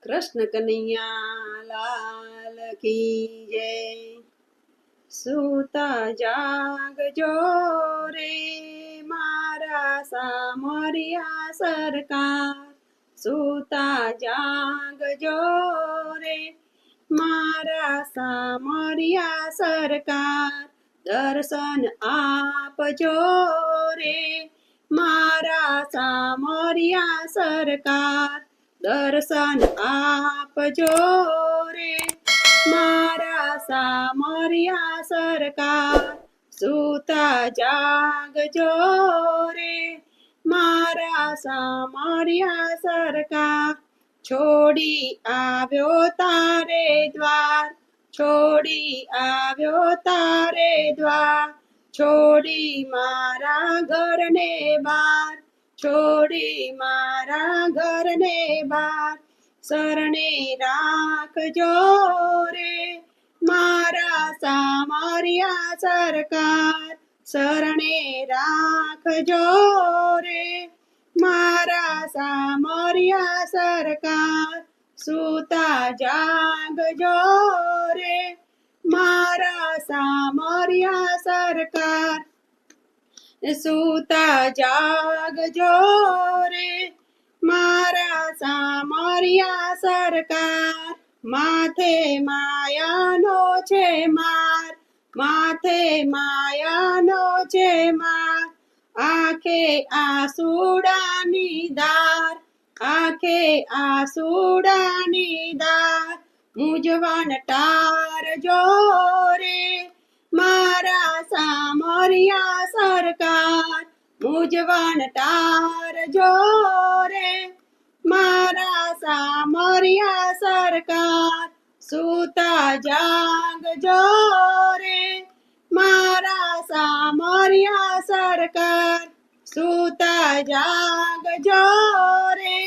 कृष्ण कन्हैया लाल की जय। सूता जागजो रे मारा सामरिया सरकार। सूता जागजो रे मारा सामरिया सरकार। दर्शन आपजो रे मारा सामरिया सरकार। दर्शन आपजो रे मारा सामरिया सरकार। सूता जागजो रे मारा सामरिया सरकार। छोड़ी आव्यो तारे द्वार। छोड़ी आव्यो तारे द्वार। छोड़ी मारा घर ने बार। छोड़ी मारा घर ने बार। शरणे राखजो रे मारा सामरिया सरकार। शरणे राखजो रे मारा सामरिया सरकार। सूता जागजो रे मारा सामरिया सरकार। सूता जागजो रे मारा सामरिया सरकार। माथे मायानो छे मार। माथे मायानो छे मार। आंखे आसूडानी धार। आंखे आसूडानी धार। मूंझवण टारजो रे मारा सामरिया सरकार। मूंझवण टारजो रे मारा सामरिया सरकार। सूता जागजो रे मारा सामरिया सरकार। सूता जागजो रे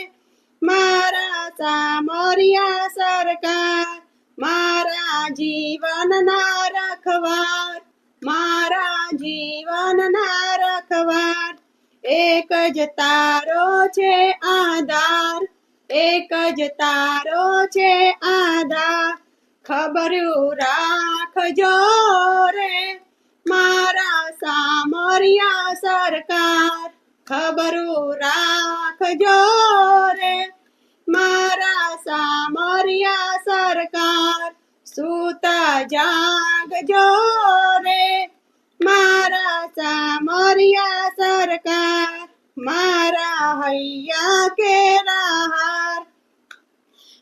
मारा सामरिया सरकार। मारा जीवन ना रखवार। मारा जीवन ना रखवार। एक ज तारो छे आधार। एक ज तारो छे आधार। खबरू राखजो रे मारा सामरिया सरकार। खबरू राखजो रे मारा सामरिया सरकार। सूता जागजो रे मारा सामरिया सरकार। मारा हैया केरा हार।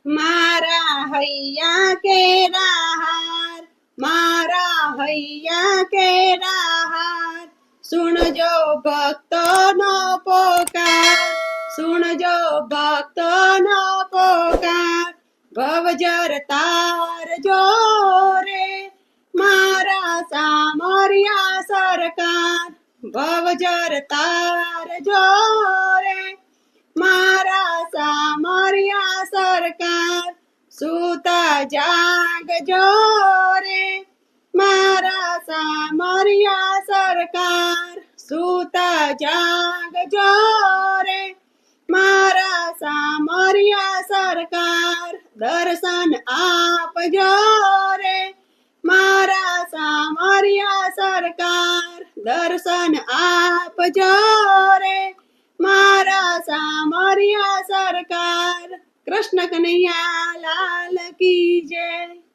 मारा हैया केरा हार। मारा हैया केरा हार। सुनजो भक्तोनो पोकार। सुनजो भक्तोनो पोकार। भवजर तारजो रे मारा सामरिया सरकार। भवजर तारजो रे मारा सामरिया सरकार। सूता जागजो रे मारा सामरिया सरकार। सूता जागजो रे मारा सामरिया सरकार। दर्शन आपजो रे मारा सामरिया सरकार। दर्शन आपजो रे मारा सामरिया सरकार। कृष्ण कन्हैया लाल की जय।